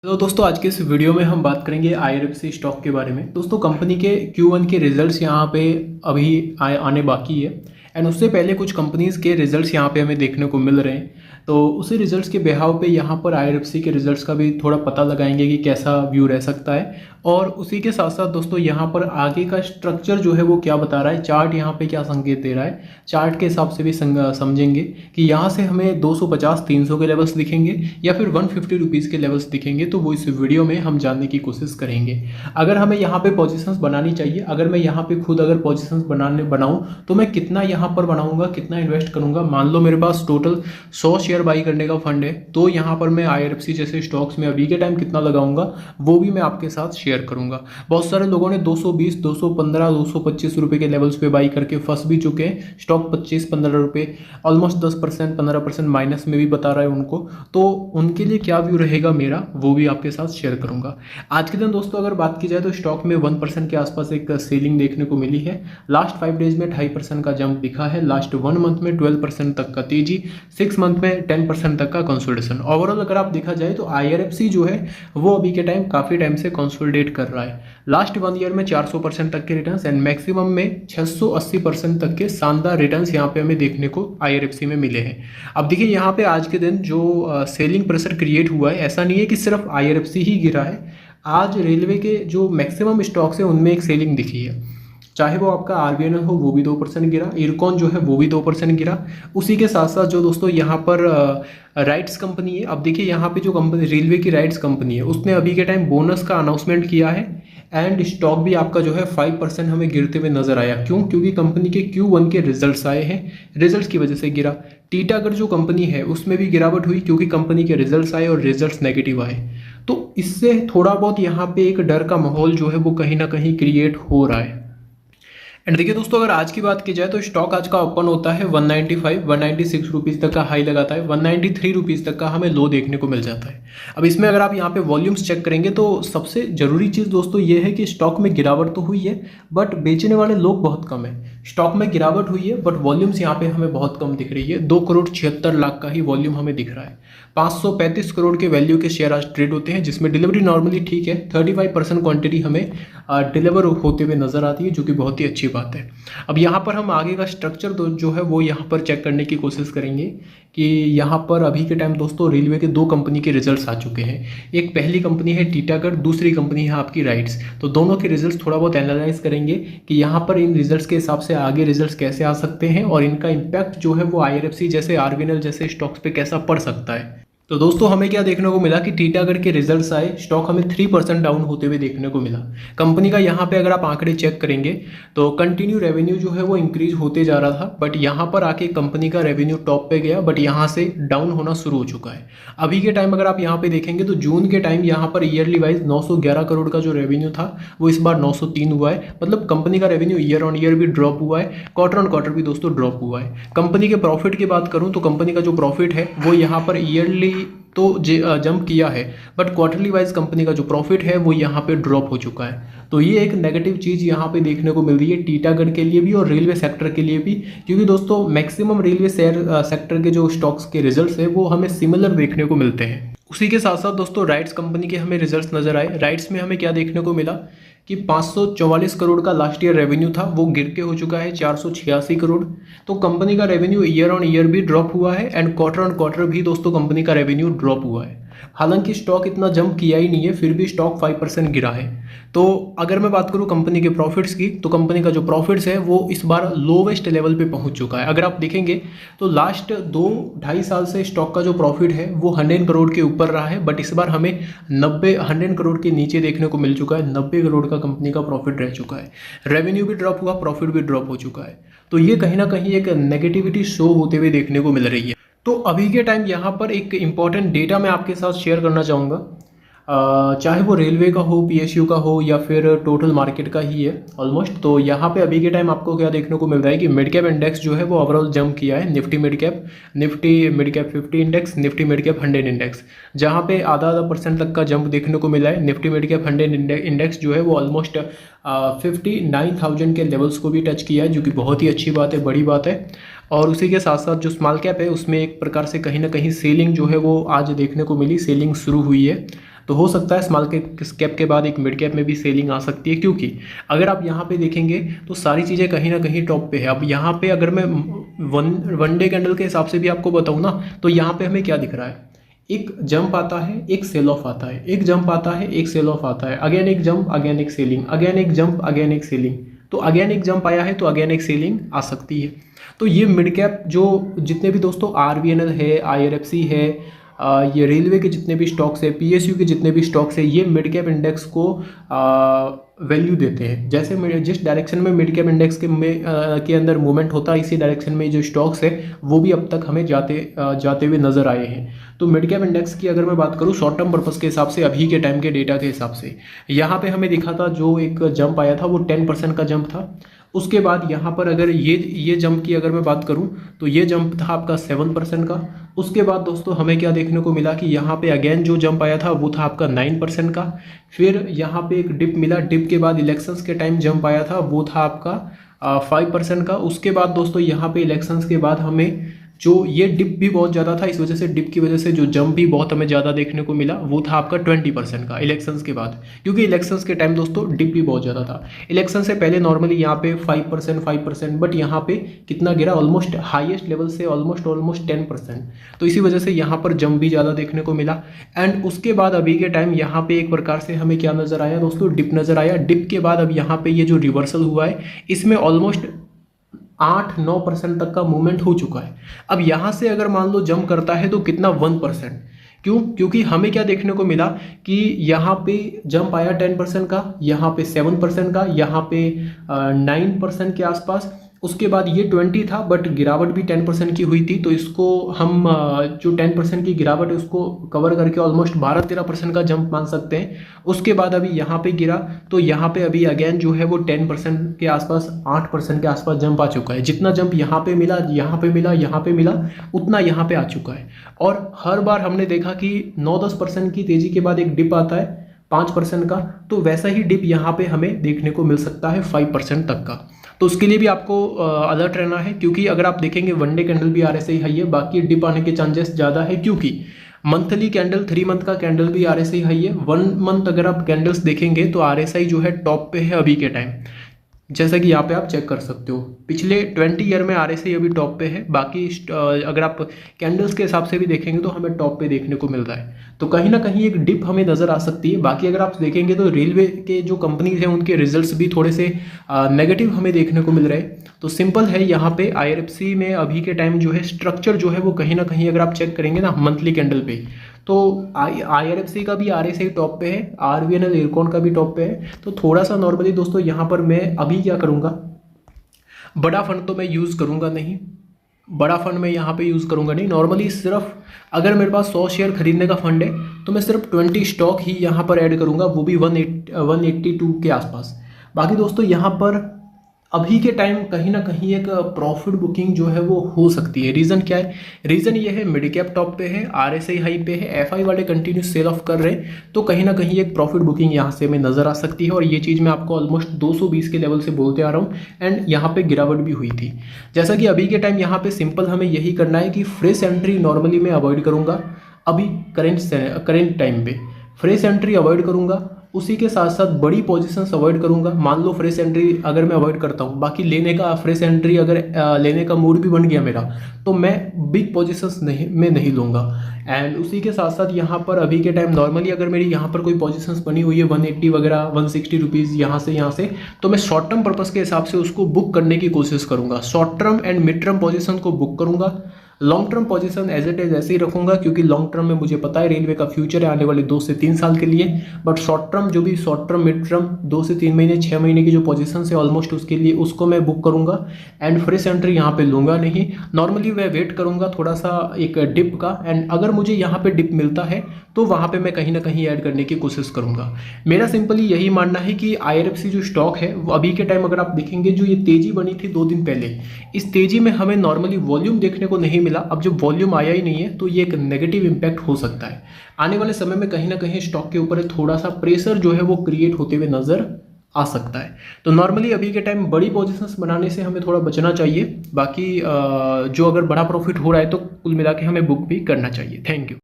तो दोस्तों आज के इस वीडियो में हम बात करेंगे IRFC स्टॉक के बारे में। दोस्तों कंपनी के Q1 के रिजल्ट्स यहाँ पे अभी आने बाकी है एंड उससे पहले कुछ कंपनीज़ के रिजल्ट्स यहाँ पे हमें देखने को मिल रहे हैं। तो उसी रिजल्ट्स के बिहाव पे यहाँ पर IRFC के रिजल्ट्स का भी थोड़ा पता लगाएंगे कि कैसा व्यू रह सकता है। और उसी के साथ साथ दोस्तों यहाँ पर आगे का स्ट्रक्चर जो है वो क्या बता रहा है, चार्ट यहाँ पे क्या संकेत दे रहा है, चार्ट के हिसाब से भी समझेंगे कि यहाँ से हमें 250-300 के लेवल्स दिखेंगे या फिर 150 रुपीज़ के लेवल्स दिखेंगे। तो वो इस वीडियो में हम जानने की कोशिश करेंगे। अगर हमें यहाँ पे पोजीशंस बनानी चाहिए, अगर मैं यहाँ पे खुद अगर पोजीशंस बनाऊँ तो मैं कितना यहाँ पर बनाऊँगा, कितना इन्वेस्ट करूँगा। मान लो मेरे पास टोटल 100 शेयर बाई करने का फंड है, तो यहाँ पर मैं IRFC जैसे स्टॉक्स में अभी के टाइम कितना लगाऊंगा वो भी मैं आपके साथ शेयर करूंगा। बहुत सारे लोगों ने 220, 215, 225 रुपए के लेवल्स पे बाई करके फंस भी चुके हैं। स्टॉक 25-15 रुपए ऑलमोस्ट 10% 15% माइनस में भी बता रहा है उनको। तो उनके लिए क्या व्यू रहेगा मेरा, वो भी आपके साथ शेयर करूंगा। आज के दिन दोस्तों अगर बात की जाए तो स्टॉक में 1% के आसपास एक सेलिंग देखने को मिली है। लास्ट 5 डेज में 2.5% का जंप दिखा है। लास्ट 1 मंथ में 12% तक का तेजी, 6 मंथ में 10% तक का कंसोलिडेशन। ओवरऑल अगर आप देखा जाए तो IRFC जो है वो अभी के टाइम काफ़ी टाइम से कंसोलिडेट कर रहा है। लास्ट 1 ईयर में 400% तक के रिटर्न्स एंड मैक्सिमम में 680% तक के शानदार रिटर्न्स यहाँ पे हमें देखने को IRFC में मिले हैं। अब देखिए यहाँ पे आज के दिन जो सेलिंग प्रेशर क्रिएट हुआ है, ऐसा नहीं है कि सिर्फ IRFC ही गिरा है। आज रेलवे के जो मैक्सिमम स्टॉक्स हैं उनमें एक सेलिंग दिखी है, चाहे वो आपका RVNL हो वो भी 2% गिरा, इरकॉन जो है वो भी 2% गिरा। उसी के साथ साथ जो दोस्तों यहाँ पर राइट्स कंपनी है, अब देखिए यहाँ पे जो कंपनी रेलवे की राइट्स कंपनी है उसने अभी के टाइम बोनस का अनाउंसमेंट किया है एंड स्टॉक भी आपका जो है 5% हमें गिरते हुए नजर आया। क्यों? क्योंकि कंपनी के Q1 के रिजल्ट्स आए हैं, रिजल्ट्स की वजह से गिरा। टीटागढ़ जो कंपनी है उसमें भी गिरावट हुई क्योंकि कंपनी के रिजल्ट्स आए और रिजल्ट्स नेगेटिव आए। तो इससे थोड़ा बहुत यहाँ पे एक डर का माहौल जो है वो कहीं ना कहीं क्रिएट हो रहा है। एंड देखिए दोस्तों अगर आज की बात की जाए तो स्टॉक आज का ओपन होता है 196 रुपीज़ तक का हाई लगाता है, 193 रुपीज़ तक का हमें लो देखने को मिल जाता है। अब इसमें अगर आप यहाँ पे वॉल्यूम्स चेक करेंगे तो सबसे ज़रूरी चीज़ दोस्तों ये है कि स्टॉक में गिरावट तो हुई है बट बेचने वाले लोग बहुत कम है। स्टॉक में गिरावट हुई है बट वॉल्यूम्स यहाँ पे हमें बहुत कम दिख रही है। 2,76,00,000 का ही वॉल्यूम हमें दिख रहा है। 535 करोड़ के वैल्यू के शेयर आज ट्रेड होते हैं, जिसमें डिलीवरी नॉर्मली ठीक है, 35% क्वांटिटी हमें डिलीवर होते हुए नजर आती है, जो कि बहुत ही अच्छी बात है। अब यहाँ पर हम आगे का स्ट्रक्चर जो है वो यहाँ पर चेक करने की कोशिश करेंगे कि यहाँ पर अभी के टाइम दोस्तों रेलवे के 2 कंपनी के रिजल्ट्स आ चुके हैं। एक पहली कंपनी है टीटागढ़, दूसरी कंपनी है आपकी राइट्स। तो दोनों के रिजल्ट्स थोड़ा बहुत एनालाइज करेंगे कि यहाँ पर इन रिजल्ट्स के हिसाब से आगे रिजल्ट्स कैसे आ सकते हैं और इनका इम्पैक्ट जो है वो IRFC जैसे RVNL जैसे स्टॉक्स पे कैसा पड़ सकता है। तो दोस्तों हमें क्या देखने को मिला कि टीटागढ़ के रिजल्ट्स आए, स्टॉक हमें 3% डाउन होते हुए देखने को मिला। कंपनी का यहाँ पे अगर आप आंकड़े चेक करेंगे तो कंटिन्यू रेवेन्यू जो है वो इंक्रीज होते जा रहा था, बट यहाँ पर आके कंपनी का रेवेन्यू टॉप पे गया, बट यहाँ से डाउन होना शुरू हो चुका है। अभी के टाइम अगर आप यहाँ पे देखेंगे तो जून के टाइम यहाँ पर ईयरली वाइज 911 करोड़ का जो रेवेन्यू था वो इस बार 903 हुआ है। मतलब कंपनी का रेवेन्यू ईयर ऑन ईयर भी ड्रॉप हुआ है, क्वार्टर ऑन क्वार्टर भी दोस्तों ड्रॉप हुआ है। कंपनी के प्रॉफिट की बात करूँ तो कंपनी का जो प्रॉफिट है वो यहाँ पर ईयरली तो जंप किया है, बट क्वार्टरली वाइज कंपनी का जो प्रॉफिट है वो यहाँ पे ड्रॉप हो चुका है। तो ये एक नेगेटिव चीज़ यहाँ पे देखने को मिल रही है टीटागढ़ के लिए भी और रेलवे सेक्टर के लिए भी, क्योंकि दोस्तों मैक्सिमम रेलवे सेक्टर के जो स्टॉक्स के रिजल्ट्स है वो हमें सिमिलर देखने को मिलते हैं। उसी के साथ साथ दोस्तों राइट्स कंपनी के हमें रिजल्ट्स नजर आए। राइट्स में हमें क्या देखने को मिला कि 544 करोड़ का लास्ट ईयर रेवेन्यू था, वो गिर के हो चुका है 486 करोड़। तो कंपनी का रेवेन्यू ईयर ऑन ईयर भी ड्रॉप हुआ है एंड क्वार्टर ऑन क्वार्टर भी दोस्तों कंपनी का रेवेन्यू ड्रॉप हुआ है। हालांकि स्टॉक इतना जंप किया ही नहीं है, फिर भी स्टॉक 5% गिरा है। तो अगर मैं बात करूं कंपनी के प्रॉफिट्स की तो कंपनी का जो प्रॉफिट्स है वो इस बार लोवेस्ट लेवल पे पहुंच चुका है। अगर आप देखेंगे तो लास्ट 2-2.5 साल से स्टॉक का जो प्रॉफिट है वो 100 करोड़ के ऊपर रहा है, बट इस बार हमें 100 करोड़ के नीचे देखने को मिल चुका है। 90 करोड़ का कंपनी का प्रॉफिट रह चुका है। रेवेन्यू भी ड्रॉप हुआ, प्रॉफिट भी ड्रॉप हो चुका है। तो ये कहीं ना कहीं एक नेगेटिविटी शो होते हुए देखने को मिल रही है। तो अभी के टाइम यहाँ पर एक इम्पॉर्टेंट डेटा मैं आपके साथ शेयर करना चाहूँगा, चाहे वो रेलवे का हो, PSU का हो या फिर टोटल मार्केट का ही है ऑलमोस्ट। तो यहाँ पे अभी के टाइम आपको क्या देखने को मिल रहा है कि मिड कैप इंडेक्स जो है वो ओवरऑल जंप किया है। Nifty mid cap 50 index, Nifty mid cap 100 index, जहाँ पे आधा % तक का जंप देखने को मिला है। निफ्टी मिड कैप 100 इंडेक्स जो है वो ऑलमोस्ट 59,000 के लेवल्स को भी टच किया है, जो कि बहुत ही अच्छी बात है, बड़ी बात है। और उसी के साथ साथ जो स्मॉल कैप है उसमें एक प्रकार से कहीं ना कहीं सेलिंग जो है वो आज देखने को मिली, सेलिंग शुरू हुई है। तो हो सकता है स्मॉल कैप के बाद एक मिड कैप में भी सेलिंग आ सकती है, क्योंकि अगर आप यहाँ पे देखेंगे तो सारी चीज़ें कहीं ना कहीं टॉप पे है। अब यहाँ पे अगर मैं वन डे कैंडल के हिसाब से भी आपको बताऊँ ना, तो यहाँ पे हमें क्या दिख रहा है, एक जंप आता है, एक सेल ऑफ आता है, एक जंप आता है, एक सेल ऑफ आता है, अगेन एक जंप, अगेन एक सेलिंग, अगेन एक जंप, अगेन एक सेलिंग। तो अगेन एक जंप आया है तो अगेन एक सेलिंग आ सकती है। तो ये मिड कैप जो जितने भी दोस्तों RVNL है, IRFC है, ये रेलवे के जितने भी स्टॉक्स है, PSU के जितने भी स्टॉक्स है, ये मिड कैप इंडेक्स को वैल्यू देते हैं। जैसे जिस डायरेक्शन में मिड कैप इंडेक्स के अंदर मूवमेंट होता है, इसी डायरेक्शन में जो स्टॉक्स है वो भी अब तक हमें जाते हुए नजर आए हैं। तो मिड कैप इंडेक्स की अगर मैं बात करूँ शॉर्ट टर्म पर्पस के हिसाब से, अभी के टाइम के डेटा के हिसाब से, यहाँ पे हमें दिखा था जो एक जंप आया था वो 10% का जंप था। उसके बाद यहाँ पर अगर ये जंप की अगर मैं बात करूँ तो ये जंप था आपका 7% का। उसके बाद दोस्तों हमें क्या देखने को मिला कि यहाँ पे अगेन जो जंप आया था वो था आपका 9% का। फिर यहाँ पे एक डिप मिला, डिप के बाद इलेक्शंस के टाइम जंप आया था वो था आपका 5% का। उसके बाद दोस्तों यहाँ पे इलेक्शंस के बाद हमें जो ये डिप भी बहुत ज़्यादा था, इस वजह से डिप की वजह से जो जंप भी बहुत हमें ज़्यादा देखने को मिला वो था आपका 20% का इलेक्शंस के बाद, क्योंकि इलेक्शंस के टाइम दोस्तों डिप भी बहुत ज़्यादा था। इलेक्शन से पहले नॉर्मली यहाँ पे 5%, बट यहाँ पे कितना गिरा, ऑलमोस्ट हाईएस्ट लेवल से ऑलमोस्ट 10%। तो इसी वजह से यहाँ पर जंप भी ज़्यादा देखने को मिला। एंड उसके बाद अभी के टाइम यहाँ पे एक प्रकार से हमें क्या नज़र आया दोस्तों, डिप नज़र आया। डिप के बाद अब यहाँ पे ये जो रिवर्सल हुआ है इसमें ऑलमोस्ट 8-9% तक का मूवमेंट हो चुका है। अब यहाँ से अगर मान लो जंप करता है तो कितना, 1%। क्यों? क्योंकि हमें क्या देखने को मिला कि यहाँ पे जंप आया 10% का, यहाँ पे 7% का, यहाँ पे 9% के आसपास। उसके बाद ये 20 था बट गिरावट भी 10% की हुई थी, तो इसको हम जो 10% की गिरावट है उसको कवर करके ऑलमोस्ट 12-13% का जंप मान सकते हैं। उसके बाद अभी यहाँ पे गिरा तो यहाँ पे अभी अगेन जो है वो 10% के आसपास, 8% के आसपास जंप आ चुका है। जितना जंप यहाँ पे मिला, यहाँ पे मिला, यहाँ पे मिला, उतना यहाँ पे आ चुका है। और हर बार हमने देखा कि 9-10% की तेजी के बाद एक डिप आता है 5% का, तो वैसा ही डिप यहाँ पे हमें देखने को मिल सकता है 5% तक का। तो उसके लिए भी आपको अलर्ट रहना है, क्योंकि अगर आप देखेंगे वन डे कैंडल भी RSI हाई है, बाकी डिप आने के चांसेस ज़्यादा है, क्योंकि मंथली कैंडल, 3 मंथ का कैंडल भी RSI हाई है। 1 मंथ अगर आप कैंडल्स देखेंगे तो RSI जो है टॉप पे है अभी के टाइम, जैसा कि यहाँ पे आप चेक कर सकते हो। पिछले 20 ईयर में RSI अभी टॉप पे है। बाकी अगर आप कैंडल्स के हिसाब से भी देखेंगे तो हमें टॉप पे देखने को मिल रहा है। तो कहीं ना कहीं एक डिप हमें नज़र आ सकती है। बाकी अगर आप देखेंगे तो रेलवे के जो कंपनीज हैं उनके रिजल्ट्स भी थोड़े से नेगेटिव हमें देखने को मिल रहे हैं। तो सिंपल है, यहाँ पे IRFC में अभी के टाइम जो है स्ट्रक्चर जो है वो कहीं ना कहीं अगर आप चेक करेंगे ना मंथली कैंडल पे, तो IRFC का भी RSI टॉप पे है, RVNL इरकॉन का भी टॉप पे है। तो थोड़ा सा नॉर्मली दोस्तों यहाँ पर मैं अभी क्या करूँगा, बड़ा फंड तो मैं यूज़ करूँगा नहीं, बड़ा फंड मैं यहाँ पे यूज़ करूँगा नहीं। नॉर्मली सिर्फ अगर मेरे पास 100 शेयर खरीदने का फंड है तो मैं सिर्फ 20 स्टॉक ही यहाँ पर ऐड करूँगा, वो भी 182 के आसपास। बाकी दोस्तों यहाँ पर अभी के टाइम कहीं ना कहीं एक प्रॉफिट बुकिंग जो है वो हो सकती है। रीज़न क्या है? रीज़न ये है मिड कैप टॉप पे है, RSI हाई पे है, FI वाले कंटिन्यू सेल ऑफ कर रहे हैं, तो कहीं ना कहीं एक प्रॉफिट बुकिंग यहाँ से हमें नज़र आ सकती है। और ये चीज़ मैं आपको ऑलमोस्ट 220 के लेवल से बोलते आ रहा हूँ। एंड यहाँ पे गिरावट भी हुई थी। जैसा कि अभी के टाइम यहाँ पे सिंपल हमें यही करना है कि फ्रेश एंट्री नॉर्मली मैं अवॉइड करूँगा। अभी करेंट टाइम पे फ्रेश एंट्री अवॉइड करूँगा, उसी के साथ साथ बड़ी पोजीशंस अवॉइड करूंगा। मान लो फ्रेश एंट्री अगर मैं अवॉइड करता हूं, बाकी लेने का फ्रेश एंट्री अगर लेने का मूड भी बन गया मेरा, तो मैं बिग पोजीशंस नहीं लूँगा। एंड उसी के साथ साथ यहाँ पर अभी के टाइम नॉर्मली अगर मेरी यहाँ पर कोई पोजीशंस बनी हुई है 180 वगैरह 160 रुपीज़ यहाँ से, तो मैं शॉर्ट टर्म पर्पस के हिसाब से उसको बुक करने की कोशिश करूँगा। Short term and mid term position को बुक करूँगा। Long term position as it is ऐसे ही रखूंगा, क्योंकि लॉन्ग टर्म में मुझे पता है रेलवे का फ्यूचर है आने वाले 2 से 3 साल के लिए। बट शॉर्ट टर्म जो भी शॉर्ट टर्म मिड टर्म 2 से 3 महीने 6 महीने की जो पोजीशन है ऑलमोस्ट उसके लिए उसको मैं बुक करूंगा। एंड फ्रेश एंट्री यहाँ पे लूँगा नहीं। नॉर्मली मैं वेट करूँगा थोड़ा सा एक डिप का, एंड अगर मुझे यहाँ पे डिप मिलता है तो वहाँ पे मैं कहीं ना कहीं ऐड करने की कोशिश करूँगा। मेरा सिंपली यही मानना है कि IRFC जो स्टॉक है वो अभी के टाइम अगर आप देखेंगे जो ये तेज़ी बनी थी 2 दिन पहले, इस तेज़ी में हमें नॉर्मली वॉल्यूम देखने को नहीं मिला। अब जब वॉल्यूम आया ही नहीं है तो ये एक नेगेटिव इम्पैक्ट हो सकता है। आने वाले समय में कहीं ना कहीं स्टॉक के ऊपर थोड़ा सा प्रेशर जो है वो क्रिएट होते हुए नजर आ सकता है। तो नॉर्मली अभी के टाइम बड़ी पोजीशंस बनाने से हमें थोड़ा बचना चाहिए। बाकी जो अगर बड़ा प्रॉफिट हो रहा है तो कुल मिला के हमें बुक भी करना चाहिए। Thank you.